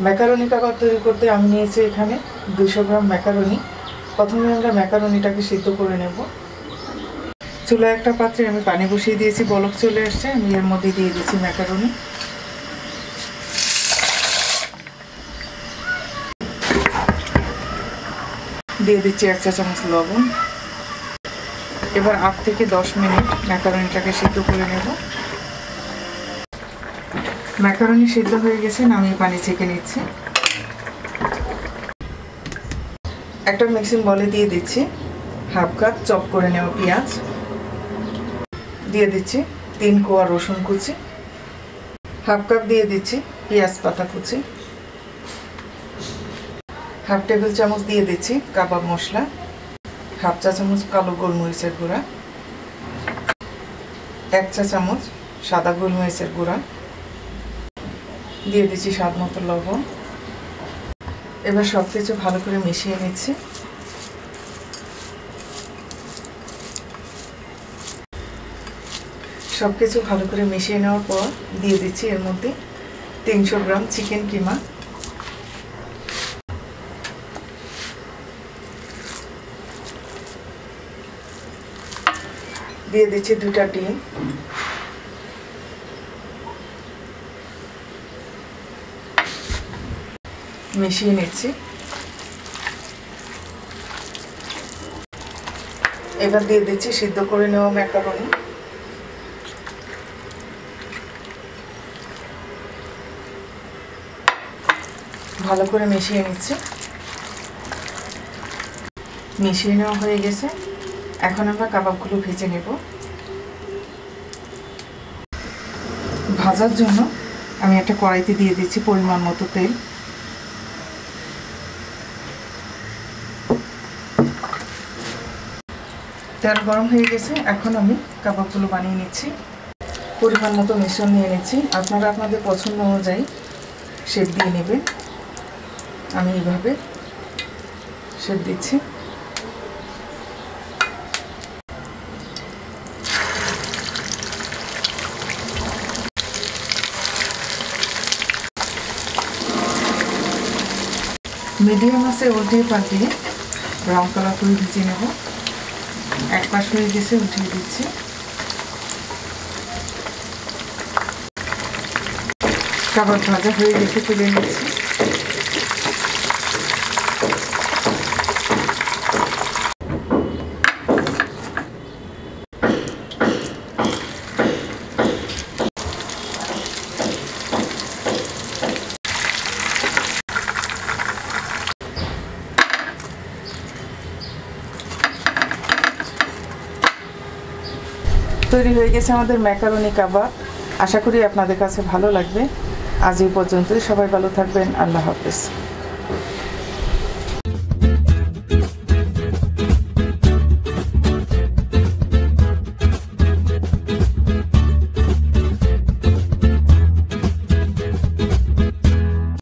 Macaroni কাবাব তৈরি করতে আমি নিয়েছি এখানে 200 গ্রাম ম্যাকারনি। প্রথমে আমরা ম্যাকারনিটাকে সিদ্ধ করে নেব। চুলায় একটা পাত্রে আমি পানি বসিয়ে দিয়েছি, বলক চলে আসছে। আমি এর মধ্যে দিয়ে দিচ্ছি ম্যাকারনি। দিয়ে দিচ্ছি 1 চা চামচ লবণ। এবার 8 থেকে 10 মিনিট ম্যাকারনিটাকে সিদ্ধ করে নেব। ম্যাকারনি সিদ্ধ হয়ে গেছে, নামিয়ে পানি ছেঁকে নিচ্ছি। একটা মিক্সিং বলে দিয়ে দিচ্ছি হাফ কাপ চপ করে নেওয়া পেঁয়াজ। দিয়ে দিচ্ছি 3 কোয়া রসুন কুচি। হাফ কাপ দিয়ে দিচ্ছি পেঁয়াজ পাতা কুচি। হাফ টেবিল চামচ দিয়ে দিচ্ছি কাবাব মশলা। হাফ চা চামচ কালো গোলমরিচের গুঁড়া। 1 চা চামচ সাদা গোলমরিচের গুঁড়া। দিয়ে দিচ্ছি স্বাদ মতো লবণ। এবার সব কিছু ভালো করে মিশিয়ে নিচ্ছি। সব কিছু ভালো করে মিশিয়ে নেওয়ার পর দিয়ে দিচ্ছি এর মধ্যে 300 গ্রাম চিকেন কিমা। দিয়ে দিচ্ছি 2টা ডিম। মিশিয়ে নিচ্ছি। এবার দিয়ে দিচ্ছি সিদ্ধ করে নেওয়া ম্যাকারনি। ভালো করে মিশিয়ে নিচ্ছি। মিশিয়ে নেওয়া হয়ে গেছে। এখন আমরা কাবাবগুলো ভেজে নেব। ভাজার জন্য আমি একটা কড়াইতে দিয়ে দিচ্ছি পরিমাণ মতো তেল। তেল গরম হয়ে গেছে, এখন আমি কাবাবগুলো বানিয়ে নিচ্ছি। পরিমাণ মতো মিশ্রণ নিয়ে নিচ্ছি। আপনারা আপনাদের পছন্দ অনুযায়ী শেপ দিয়ে নেবেন। আমি এইভাবে শেপ দিচ্ছি। মিডিয়াম আছে উল্টিয়ে পাল্টিয়ে ব্রাউন কালার করে ভেজে নেব। এক পাশ হয়ে গেছে, উঠিয়ে দিচ্ছি। কাবাব ভাজা হয়ে গেছে, তুলে নিচ্ছি। তৈরি হয়ে গেছে আমাদের ম্যাকারনি কাবাব। আশা করি আপনাদের কাছে ভালো লাগবে। আজ এই পর্যন্তই। সবাই ভালো থাকবেন। আল্লাহ হাফেজ।